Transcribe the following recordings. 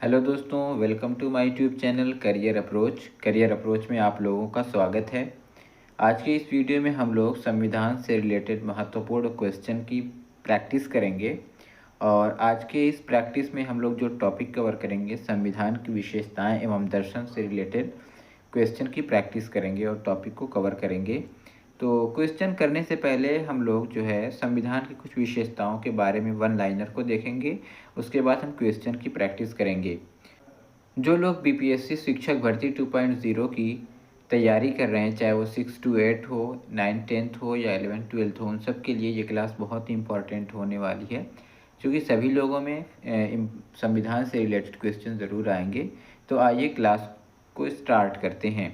Hello दोस्तों, welcome to my YouTube channel career approach में आप लोगों का स्वागत है। आज के इस वीडियो में हम लोग संविधान से रिलेटेड महत्वपूर्ण क्वेश्चन की प्रैक्टिस करेंगे। और आज के इस प्रैक्टिस में हम लोग जो टॉपिक कवर करेंगे, संविधान की विशेषताएं एवं दर्शन से रिलेटेड क्वेश्चन की प्रैक्टिस करेंगे और टॉपिक को कवर करेंगे। तो क्वेश्चन करने से पहले हम लोग जो है संविधान की कुछ विशेषताओं के बारे में वन लाइनर को देखेंगे। उसके बाद हम क्वेश्चन की प्रैक्टिस करेंगे। जो लोग बीपीएससी शिक्षक भर्ती 2.0 की तैयारी कर रहे हैं, चाहे वो 6 to 8 हो, 9 10th हो या 11 12th हो, उन सब के लिए ये क्लास बहुत ही इम्पॉर्टेंट होने वाली है, क्योंकि सभी लोगों में संविधान से रिलेटेड क्वेश्चन ज़रूर आएंगे। तो आइए क्लास को स्टार्ट करते हैं।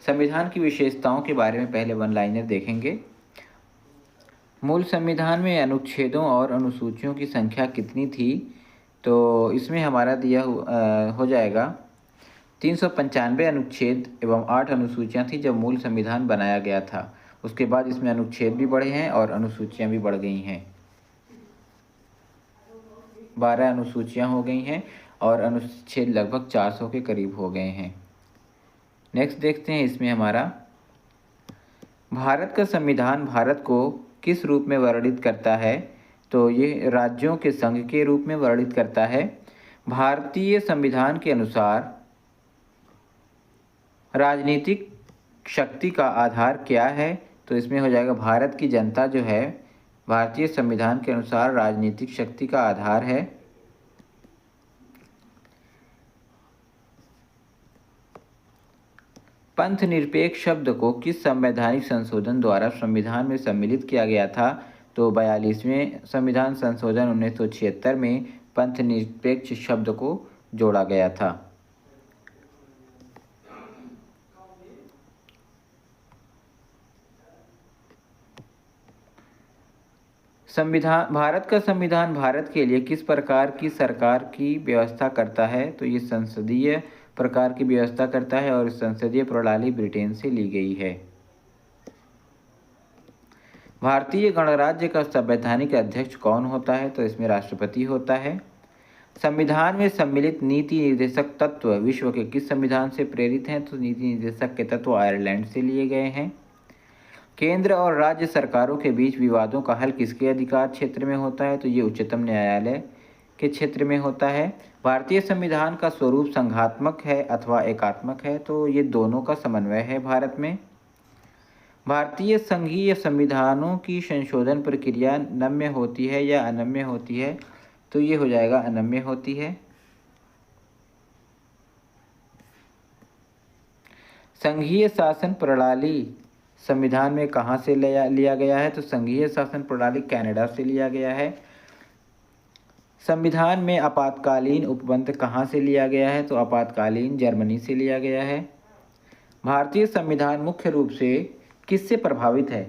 संविधान की विशेषताओं के बारे में पहले वन लाइनर देखेंगे। मूल संविधान में अनुच्छेदों और अनुसूचियों की संख्या कितनी थी? तो इसमें हमारा हो जाएगा 395 अनुच्छेद एवं 8 अनुसूचियां थी जब मूल संविधान बनाया गया था। उसके बाद इसमें अनुच्छेद भी बढ़े हैं और अनुसूचियां भी बढ़ गई हैं। 12 अनुसूचियां हो गई हैं और अनुच्छेद लगभग 400 के करीब हो गए हैं। नेक्स्ट देखते हैं इसमें हमारा भारत का संविधान भारत को किस रूप में वर्णित करता है? तो ये राज्यों के संघ के रूप में वर्णित करता है। भारतीय संविधान के अनुसार राजनीतिक शक्ति का आधार क्या है? तो इसमें हो जाएगा भारत की जनता जो है भारतीय संविधान के अनुसार राजनीतिक शक्ति का आधार है। पंथ निरपेक्ष शब्द को किस संवैधानिक संशोधन द्वारा संविधान में सम्मिलित किया गया था? तो 42वें संविधान संशोधन 1976 में पंथ निरपेक्ष शब्द को जोड़ा गया था। संविधान भारत का संविधान भारत के लिए किस प्रकार की सरकार की व्यवस्था करता है? तो ये संसदीय प्रकार की व्यवस्था करता है और संसदीय प्रणाली ब्रिटेन से ली गई है। भारतीय गणराज्य का संवैधानिक अध्यक्ष कौन होता है? तो इसमें राष्ट्रपति होता है। संविधान में सम्मिलित नीति निर्देशक तत्व विश्व के किस संविधान से प्रेरित हैं? तो नीति निर्देशक के तत्व आयरलैंड से लिए गए हैं। केंद्र और राज्य सरकारों के बीच विवादों का हल किसके अधिकार क्षेत्र में होता है? तो ये उच्चतम न्यायालय के क्षेत्र में होता है। भारतीय संविधान का स्वरूप संघात्मक है अथवा एकात्मक है? तो ये दोनों का समन्वय है भारत में। भारतीय संघीय संविधानों की संशोधन प्रक्रिया नम्य होती है या अनम्य होती है? तो ये हो जाएगा अनम्य होती है। संघीय शासन प्रणाली संविधान में कहाँ से लिया गया है? तो संघीय शासन प्रणाली कनाडा से लिया गया है। संविधान में आपातकालीन उपबंध कहाँ से लिया गया है? तो आपातकालीन जर्मनी से लिया गया है। भारतीय संविधान मुख्य रूप से किससे प्रभावित है?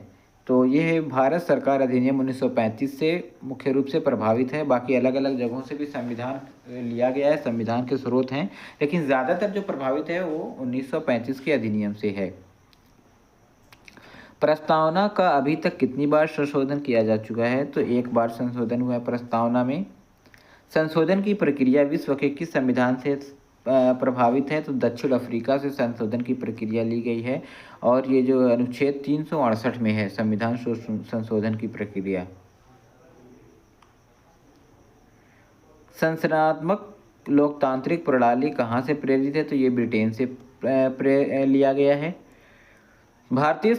तो यह भारत सरकार अधिनियम 1935 से मुख्य रूप से प्रभावित है। बाकी अलग अलग जगहों से भी संविधान लिया गया है, संविधान के स्रोत हैं, लेकिन ज़्यादातर जो प्रभावित है वो 1935 के अधिनियम से है। प्रस्तावना का अभी तक कितनी बार संशोधन किया जा चुका है? तो एक बार संशोधन हुआ है प्रस्तावना में। संशोधन की प्रक्रिया विश्व के किस संविधान से प्रभावित है? तो दक्षिण अफ्रीका से संशोधन की प्रक्रिया ली गई है और ये जो अनुच्छेद 368 में है संविधान संशोधन की प्रक्रिया। संरचनात्मक लोकतांत्रिक प्रणाली कहाँ से प्रेरित है? तो ये ब्रिटेन से लिया गया है। भारतीय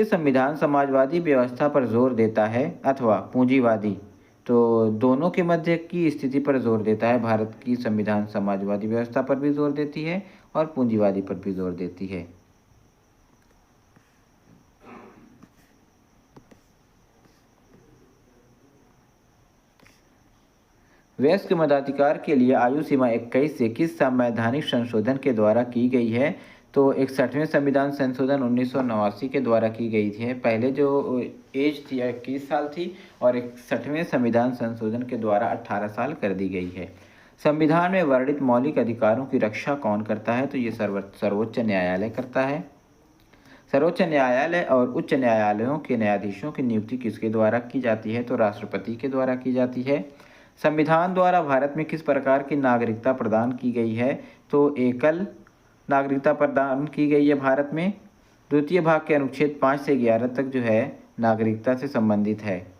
संविधान समाजवादी व्यवस्था पर जोर देता है अथवा पूंजीवादी? तो दोनों के मध्य की स्थिति पर जोर देता है। भारत की संविधान समाजवादी व्यवस्था पर भी जोर देती है और पूंजीवादी पर भी जोर देती है। वयस्क मताधिकार के लिए आयु सीमा 21 से किस संवैधानिक संशोधन के द्वारा की गई है? तो 61वें संविधान संशोधन 1989 के द्वारा की गई थी। पहले जो एज थी 21 साल थी और 61वें संविधान संशोधन के द्वारा 18 साल कर दी गई है। संविधान में वर्णित मौलिक अधिकारों की रक्षा कौन करता है? तो ये सर्वोच्च न्यायालय करता है। सर्वोच्च न्यायालय और उच्च न्यायालयों के न्यायाधीशों की नियुक्ति किसके द्वारा की जाती है? तो राष्ट्रपति के द्वारा की जाती है। संविधान द्वारा भारत में किस प्रकार की नागरिकता प्रदान की गई है? तो एकल नागरिकता प्रदान की गई है भारत में। द्वितीय भाग के अनुच्छेद 5 से 11 तक जो है नागरिकता से संबंधित है।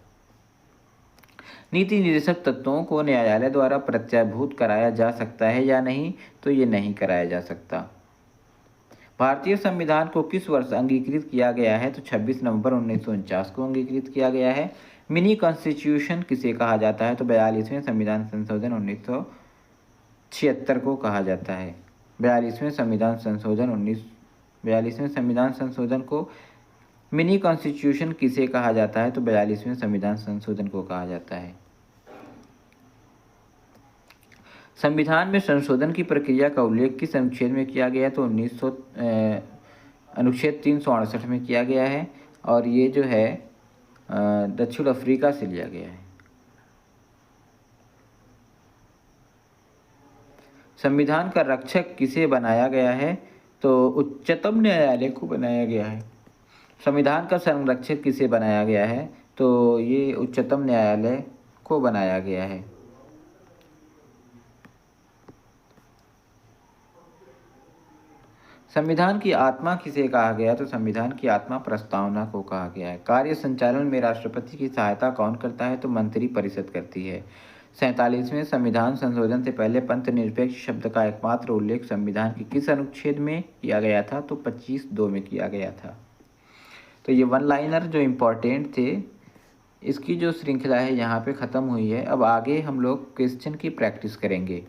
नीति निर्देशक तत्वों को न्यायालय द्वारा प्रत्याभूत कराया जा सकता है या नहीं? तो ये नहीं कराया जा सकता। भारतीय संविधान को किस वर्ष अंगीकृत किया गया है? तो 26 नवंबर 1949 को अंगीकृत किया गया है। मिनी कॉन्स्टिट्यूशन किसे कहा जाता है? तो 42वें संविधान संशोधन 1976 को कहा जाता है। 42वें संविधान संशोधन को मिनी कॉन्स्टिट्यूशन किसे कहा जाता है? तो 42वें संविधान संशोधन को कहा जाता है। संविधान में संशोधन की प्रक्रिया का उल्लेख किस अनुच्छेद में किया गया है? तो अनुच्छेद 368 में किया गया है और ये जो है दक्षिण अफ्रीका से लिया गया है। संविधान का रक्षक किसे बनाया गया है? तो उच्चतम न्यायालय को बनाया गया है। संविधान का संरक्षक किसे बनाया गया है? तो ये उच्चतम न्यायालय को बनाया गया है। संविधान की आत्मा किसे कहा गया? तो संविधान की आत्मा प्रस्तावना को कहा गया है। कार्य संचालन में राष्ट्रपति की सहायता कौन करता है? तो मंत्री परिषद करती है। 47वें संविधान संशोधन से पहले पंथ निरपेक्ष शब्द का एकमात्र उल्लेख संविधान के किस अनुच्छेद में किया गया था? तो 25(2) में किया गया था। तो ये वन लाइनर जो इम्पोर्टेंट थे, इसकी जो श्रृंखला है यहाँ पे ख़त्म हुई है। अब आगे हम लोग क्वेश्चन की प्रैक्टिस करेंगे।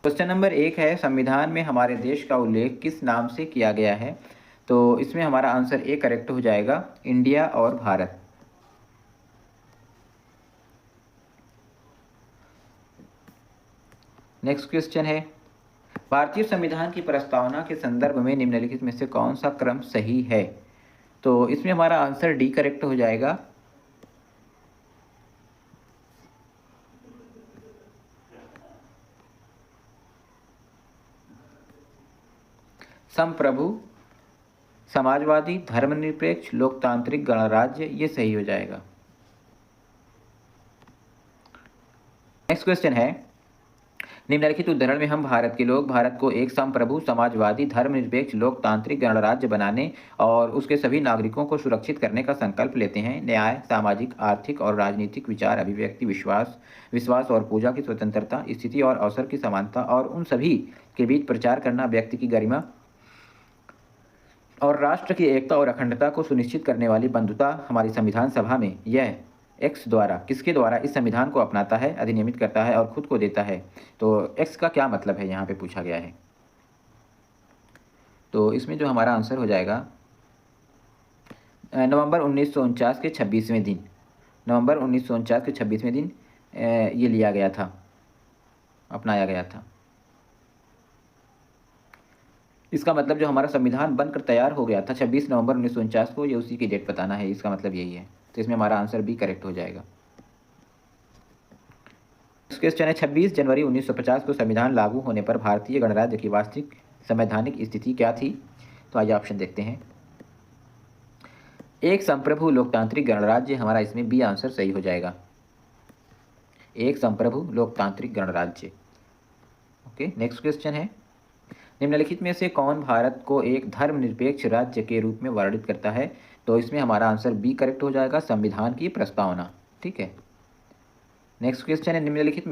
क्वेश्चन नंबर 1 है, संविधान में हमारे देश का उल्लेख किस नाम से किया गया है? तो इसमें हमारा आंसर ए करेक्ट हो जाएगा, इंडिया और भारत। नेक्स्ट क्वेश्चन है, भारतीय संविधान की प्रस्तावना के संदर्भ में निम्नलिखित में से कौन सा क्रम सही है? तो इसमें हमारा आंसर डी करेक्ट हो जाएगा। संप्रभु, समाजवादी, धर्मनिरपेक्ष, लोकतांत्रिक, गणराज्य, ये सही हो जाएगा। नेक्स्ट क्वेश्चन है, निम्नलिखित उदाहरण में हम भारत के लोग भारत को एक संप्रभु, समाजवादी, धर्मनिरपेक्ष, लोकतांत्रिक, गणराज्य बनाने और उसके सभी नागरिकों को सुरक्षित करने का संकल्प लेते हैं। न्याय, सामाजिक, आर्थिक और राजनीतिक विचार, अभिव्यक्ति, विश्वास और पूजा की स्वतंत्रता, स्थिति और अवसर की समानता और उन सभी के बीच प्रचार करना, व्यक्ति की गरिमा और राष्ट्र की एकता और अखंडता को सुनिश्चित करने वाली बंधुता हमारी संविधान सभा में यह एक्स द्वारा किसके द्वारा इस संविधान को अपनाता है, अधिनियमित करता है और खुद को देता है। तो एक्स का क्या मतलब है यहाँ पे पूछा गया है। तो इसमें जो हमारा आंसर हो जाएगा नवंबर 1949 के 26वें दिन, नवंबर 1949 के 26वें दिन ये लिया गया था, अपनाया गया था। इसका मतलब जो हमारा संविधान बनकर तैयार हो गया था 26 नवंबर 1949 को, ये उसी की डेट बताना है, इसका मतलब यही है। तो इसमें हमारा आंसर भी करेक्ट हो जाएगा। क्वेश्चन है, 26 जनवरी 1950 को संविधान लागू होने पर भारतीय गणराज्य की वास्तविक संवैधानिक स्थिति क्या थी? तो आइए ऑप्शन देखते हैं। एक संप्रभु लोकतांत्रिक गणराज्य, हमारा इसमें बी आंसर सही हो जाएगा। एक संप्रभु लोकतांत्रिक गणराज्य। ओके, नेक्स्ट क्वेश्चन है, निम्नलिखित में से कौन भारत को एक धर्मनिरपेक्ष राज्य के रूप में वर्णित करता है? तो इसमें हमारा आंसर बी करेक्ट हो जाएगा, संविधान की प्रस्तावना। ठीक है, नेक्स्ट क्वेश्चन है, निम्नलिखित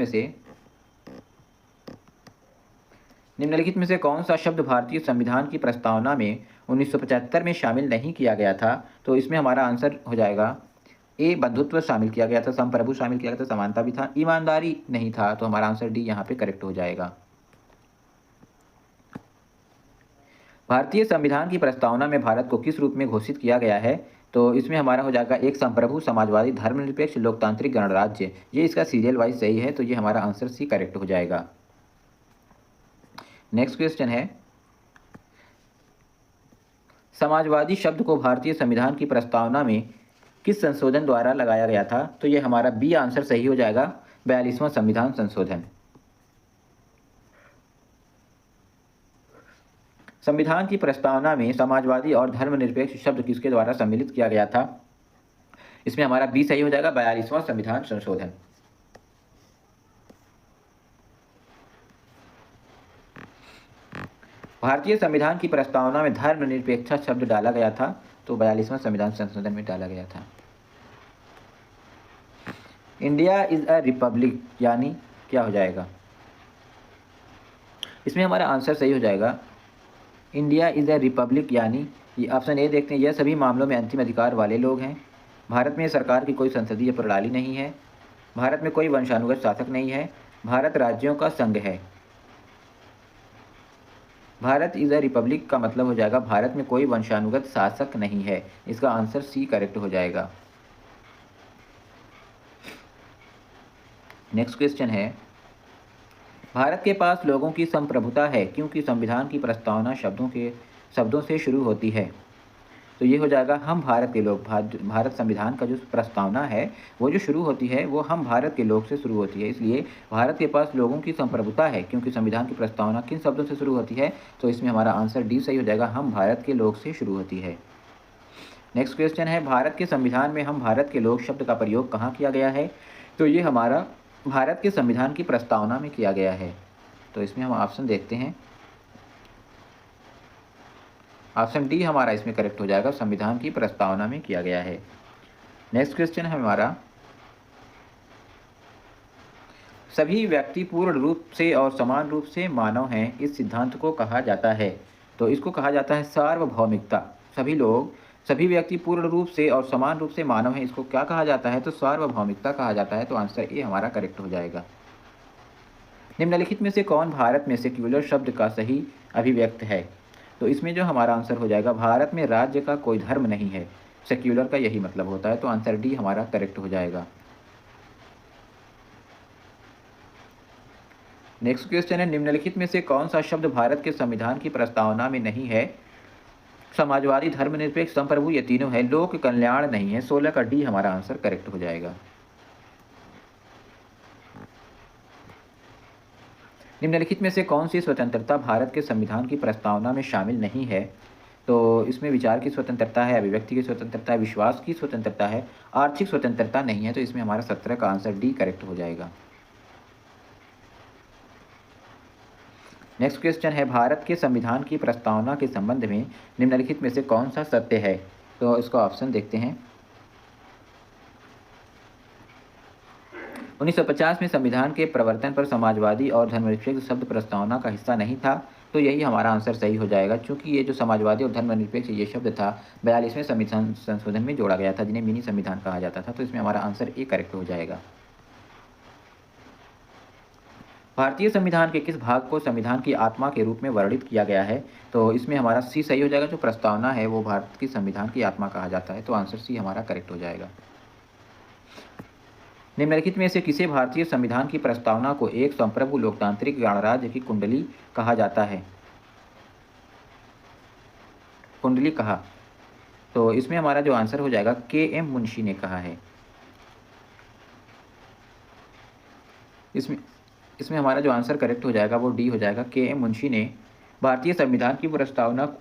में से कौन सा शब्द भारतीय संविधान की प्रस्तावना में 1975 में शामिल नहीं किया गया था? तो इसमें हमारा आंसर हो जाएगा ए, बंधुत्व शामिल किया गया था, संप्रभु शामिल किया गया था, समानता भी था, ईमानदारी नहीं था। तो हमारा आंसर डी यहाँ पे करेक्ट हो जाएगा। भारतीय संविधान की प्रस्तावना में भारत को किस रूप में घोषित किया गया है? तो इसमें हमारा हो जाएगा एक संप्रभु, समाजवादी, धर्मनिरपेक्ष, लोकतांत्रिक, गणराज्य। ये इसका सीरियल वाइज सही है, तो ये हमारा आंसर सी करेक्ट हो जाएगा। नेक्स्ट क्वेश्चन है, समाजवादी शब्द को भारतीय संविधान की प्रस्तावना में किस संशोधन द्वारा लगाया गया था? तो ये हमारा बी आंसर सही हो जाएगा, 42वां संविधान संशोधन। संविधान की प्रस्तावना में समाजवादी और धर्मनिरपेक्ष शब्द किसके द्वारा सम्मिलित किया गया था? इसमें हमारा बी सही हो जाएगा, 42वां संविधान संशोधन। भारतीय संविधान की प्रस्तावना में धर्मनिरपेक्षता शब्द डाला गया था, तो 42वां संविधान संशोधन में डाला गया था। इंडिया इज अ रिपब्लिक यानी क्या हो जाएगा? इसमें हमारा आंसर सही हो जाएगा, इंडिया इज अ रिपब्लिक यानी ये ऑप्शन ए देखते हैं, यह सभी मामलों में अंतिम अधिकार वाले लोग हैं। भारत में सरकार की कोई संसदीय प्रणाली नहीं है। भारत में कोई वंशानुगत शासक नहीं है। भारत राज्यों का संघ है। भारत इज अ रिपब्लिक का मतलब हो जाएगा भारत में कोई वंशानुगत शासक नहीं है। इसका आंसर सी करेक्ट हो जाएगा। नेक्स्ट क्वेश्चन है, भारत के पास लोगों की संप्रभुता है क्योंकि संविधान की प्रस्तावना शब्दों से शुरू होती है। तो ये हो जाएगा हम भारत के लोग। भारत संविधान का जो प्रस्तावना है वो जो शुरू होती है वो हम भारत के लोग से शुरू होती है, इसलिए भारत के पास लोगों की संप्रभुता है क्योंकि संविधान की प्रस्तावना किन शब्दों से शुरू होती है। तो इसमें हमारा आंसर डी सही हो जाएगा, हम भारत के लोग से शुरू होती है। नेक्स्ट क्वेश्चन है, भारत के संविधान में हम भारत के लोग शब्द का प्रयोग कहाँ किया गया है? तो ये हमारा भारत के संविधान की प्रस्तावना में किया गया है। तो इसमें हम ऑप्शन देखते हैं, ऑप्शन डी हमारा इसमें करेक्ट हो जाएगा, संविधान की प्रस्तावना में किया गया है। नेक्स्ट क्वेश्चन है हमारा, सभी व्यक्ति पूर्ण रूप से और समान रूप से मानव हैं, इस सिद्धांत को कहा जाता है। तो इसको कहा जाता है सार्वभौमिकता। सभी व्यक्ति पूर्ण रूप से और समान रूप से मानव हैं, इसको क्या कहा जाता है? तो सार्वभौमिकता कहा जाता है। तो आंसर ए हमारा करेक्ट हो जाएगा। निम्नलिखित में से कौन भारत में सेक्युलर शब्द का सही अभिव्यक्त है? तो इसमें जो हमारा आंसर हो जाएगा, भारत में राज्य का कोई धर्म नहीं है, सेक्युलर का यही मतलब होता है। तो आंसर डी हमारा करेक्ट हो जाएगा। नेक्स्ट क्वेश्चन है, निम्नलिखित में से कौन सा शब्द भारत के संविधान की प्रस्तावना में नहीं है? समाजवादी, धर्मनिरपेक्ष, संप्रभु, ये तीनों है, लोक कल्याण नहीं है। 16 का डी हमारा आंसर करेक्ट हो जाएगा। निम्नलिखित में से कौन सी स्वतंत्रता भारत के संविधान की प्रस्तावना में शामिल नहीं है? तो इसमें विचार की स्वतंत्रता है, अभिव्यक्ति की स्वतंत्रता है, विश्वास की स्वतंत्रता है, आर्थिक स्वतंत्रता नहीं है। तो इसमें हमारा 17 का आंसर डी करेक्ट हो जाएगा। नेक्स्ट क्वेश्चन है, भारत के संविधान की प्रस्तावना के संबंध में निम्नलिखित में से कौन सा सत्य है? तो इसका ऑप्शन देखते हैं। 1950 में संविधान के प्रवर्तन पर समाजवादी और धर्मनिरपेक्ष शब्द प्रस्तावना का हिस्सा नहीं था। तो यही हमारा आंसर सही हो जाएगा, क्योंकि ये जो समाजवादी और धर्मनिरपेक्ष ये शब्द था 42वें संविधान संशोधन में जोड़ा गया था, जिन्हें मिनी संविधान कहा जाता था। तो इसमें हमारा आंसर ए करेक्ट हो जाएगा। भारतीय संविधान के किस भाग को संविधान की आत्मा के रूप में वर्णित किया गया है? तो इसमें हमारा सी सही हो जाएगा, जो प्रस्तावना है वो भारत की संविधान की आत्मा कहा जाता है। तो आंसर सी हमारा करेक्ट हो जाएगा। निम्नलिखित में से किसे भारतीय संविधान की प्रस्तावना को एक संप्रभु लोकतांत्रिक गणराज्य की कुंडली कहा जाता है? कुंडली कहा, तो इसमें हमारा जो आंसर हो जाएगा के.एम. मुंशी ने कहा है। इसमें हमारा जो आंसर करेक्ट हो जाएगा वो डी हो जाएगा, के.एम. मुंशी ने भारतीय संविधान की प्रस्तावना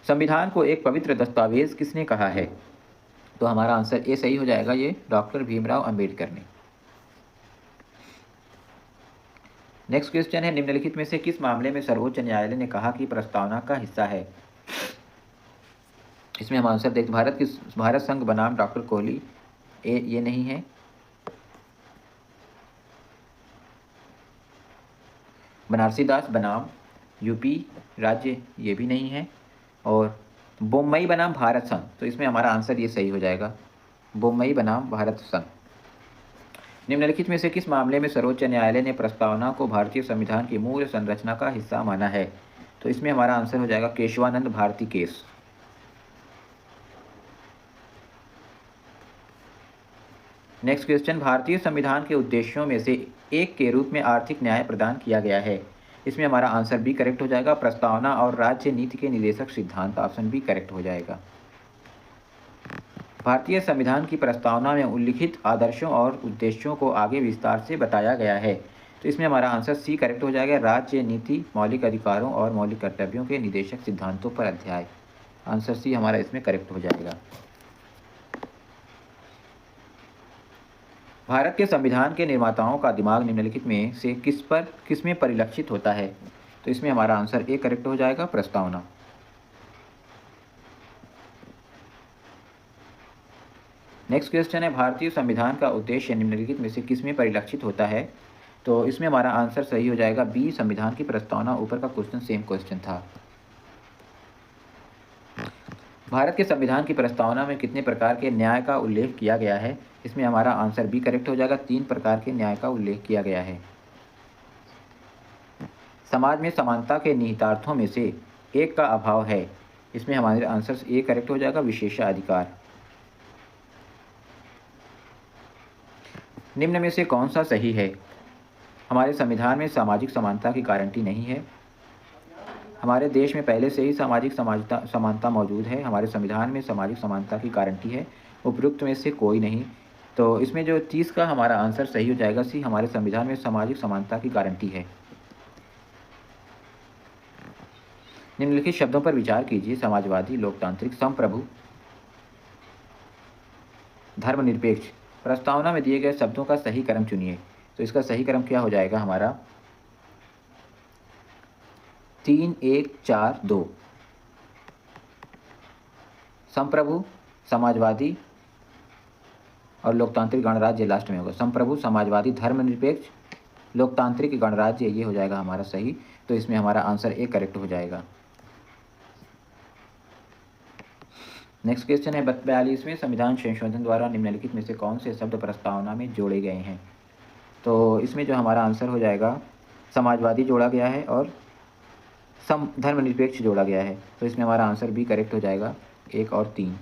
संविधान को एक पवित्र दस्तावेज किसने कहा है? तो हमारा आंसर ए सही हो जाएगा, ये डॉक्टर भीमराव अंबेडकर ने। नेक्स्ट क्वेश्चन है, निम्नलिखित में से किस मामले में सर्वोच्च न्यायालय ने कहा कि प्रस्तावना का हिस्सा है? इसमें हम आंसर देखते, भारत संघ बनाम डॉक्टर कोहली, ये नहीं है। बनारसी दास बनाम यूपी राज्य, ये भी नहीं है। और बम्बई बनाम भारत संघ, तो इसमें हमारा आंसर ये सही हो जाएगा, बम्बई बनाम भारत संघ। निम्नलिखित में से किस मामले में सर्वोच्च न्यायालय ने प्रस्तावना को भारतीय संविधान की मूल संरचना का हिस्सा माना है? तो इसमें हमारा आंसर हो जाएगा Keshavananda Bharati case. Next question, भारतीय संविधान के उद्देश्यों में से एक के रूप में आर्थिक न्याय प्रदान किया गया है। इसमें हमारा आंसर बी करेक्ट हो जाएगा, प्रस्तावना और राज्य नीति के निर्देशक सिद्धांत। ऑप्शन बी करेक्ट हो जाएगा। भारतीय संविधान की प्रस्तावना में उल्लिखित आदर्शों और उद्देश्यों को आगे विस्तार से बताया गया है। तो इसमें हमारा आंसर सी करेक्ट हो जाएगा, राज्य नीति, मौलिक अधिकारों और मौलिक कर्तव्यों के निर्देशक सिद्धांतों पर अध्याय। आंसर सी हमारा इसमें करेक्ट हो जाएगा। भारत के संविधान के निर्माताओं का दिमाग निम्नलिखित में से किस में परिलक्षित होता है? तो इसमें हमारा आंसर ए करेक्ट हो जाएगा, प्रस्तावना। नेक्स्ट क्वेश्चन है, भारतीय संविधान का उद्देश्य निम्नलिखित में से किस में परिलक्षित होता है? तो इसमें हमारा आंसर सही हो जाएगा बी, संविधान की प्रस्तावना। ऊपर का क्वेश्चन सेम क्वेश्चन था। भारत के संविधान की प्रस्तावना में कितने प्रकार के न्याय का उल्लेख किया गया है? इसमें हमारा आंसर बी करेक्ट हो जाएगा, 3 प्रकार के न्याय का उल्लेख किया गया है। समाज में समानता के निहितार्थों में से एक का अभाव है। इसमें हमारे आंसर ए करेक्ट हो जाएगा, विशेषाधिकार। निम्न में से कौन सा सही है? हमारे संविधान में सामाजिक समानता की गारंटी नहीं है। हमारे देश में पहले से ही सामाजिक समानता मौजूद है। हमारे संविधान में सामाजिक समानता की गारंटी है। उपयुक्त में से कोई नहीं। तो इसमें जो 30 का हमारा आंसर सही हो जाएगा, सी, हमारे संविधान में सामाजिक समानता की गारंटी है। निम्नलिखित शब्दों पर विचार कीजिए। समाजवादी, लोकतांत्रिक, संप्रभु, धर्मनिरपेक्ष। प्रस्तावना में दिए गए शब्दों का सही क्रम चुनिए। तो इसका सही क्रम क्या हो जाएगा हमारा? 3, 1, 4, 2। संप्रभु, समाजवादी और लोकतांत्रिक गणराज्य लास्ट में होगा। संप्रभु, समाजवादी, धर्मनिरपेक्ष, लोकतांत्रिक गणराज्य, ये हो जाएगा हमारा सही। तो इसमें हमारा आंसर ए करेक्ट हो जाएगा। नेक्स्ट क्वेश्चन है 42वें संविधान संशोधन द्वारा निम्नलिखित में से कौन से शब्द प्रस्तावना में जोड़े गए हैं? तो इसमें जो हमारा आंसर हो जाएगा, समाजवादी जोड़ा गया है और धर्मनिरपेक्ष जोड़ा गया है। तो इसमें हमारा आंसर बी करेक्ट हो जाएगा, 1 और 3।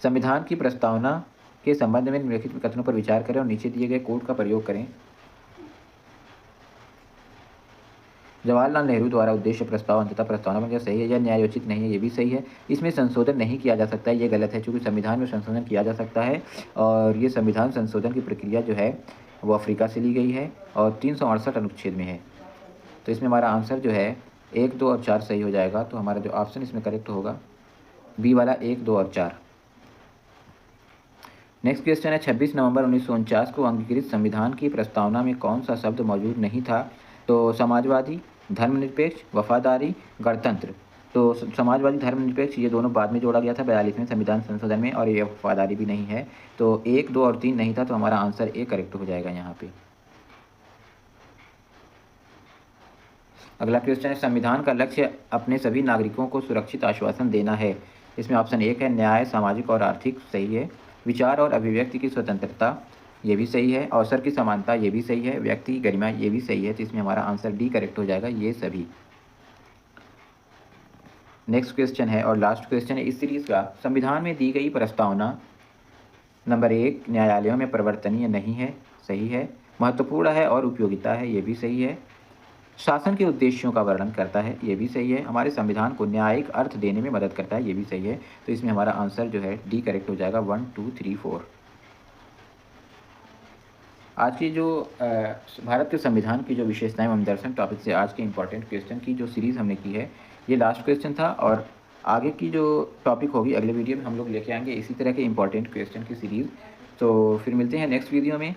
संविधान की प्रस्तावना के संबंध में निम्नलिखित कथनों पर विचार करें और नीचे दिए गए कोड का प्रयोग करें। जवाहरलाल नेहरू द्वारा उद्देश्य प्रस्ताव अंततः प्रस्तावना बन गया, सही है। यह न्यायोचित नहीं है, ये भी सही है। इसमें संशोधन नहीं किया जा सकता है, ये गलत है, क्योंकि संविधान में संशोधन किया जा सकता है और ये संविधान संशोधन की प्रक्रिया जो है वो अफ्रीका से ली गई है और 368 अनुच्छेद में है। तो इसमें हमारा आंसर जो है 1, 2 और 4 सही हो जाएगा। तो हमारा जो ऑप्शन इसमें करेक्ट होगा बी वाला, 1, 2 और 4। नेक्स्ट क्वेश्चन है 26 नवंबर 1949 को अंगीकृत संविधान की प्रस्तावना में कौन सा शब्द मौजूद नहीं था? तो समाजवादी, धर्मनिरपेक्ष, वफादारी, गणतंत्र। तो समाजवादी, धर्मनिरपेक्ष ये दोनों बाद में जोड़ा गया था 42वें संविधान संशोधन में, और ये वफादारी भी नहीं है। तो 1, 2 और 3 नहीं था। तो हमारा आंसर ए करेक्ट हो जाएगा यहाँ पे। अगला क्वेश्चन है, संविधान का लक्ष्य अपने सभी नागरिकों को सुरक्षित आश्वासन देना है। इसमें ऑप्शन 1 है न्याय, सामाजिक और आर्थिक, सही है। विचार और अभिव्यक्ति की स्वतंत्रता, ये भी सही है। अवसर की समानता, ये भी सही है। व्यक्ति की गरिमा, ये भी सही है। तो इसमें हमारा आंसर डी करेक्ट हो जाएगा, ये सभी। नेक्स्ट क्वेश्चन है और लास्ट क्वेश्चन है इस सीरीज का, संविधान में दी गई प्रस्तावना नंबर 1 न्यायालयों में परिवर्तनीय नहीं है, सही है। महत्वपूर्ण है और उपयोगिता है, ये भी सही है। शासन के उद्देश्यों का वर्णन करता है, ये भी सही है। हमारे संविधान को न्यायिक अर्थ देने में मदद करता है, ये भी सही है। तो इसमें हमारा आंसर जो है डी करेक्ट हो जाएगा, 1, 2, 3, 4। आज की जो भारत के संविधान की जो विशेषताएं एवं दर्शन टॉपिक से आज के इंपॉर्टेंट क्वेश्चन की जो सीरीज़ हमने की है, ये लास्ट क्वेश्चन था। और आगे की जो टॉपिक होगी अगले वीडियो में हम लोग लेके आएंगे इसी तरह के इंपॉर्टेंट क्वेश्चन की सीरीज़। तो फिर मिलते हैं नेक्स्ट वीडियो में।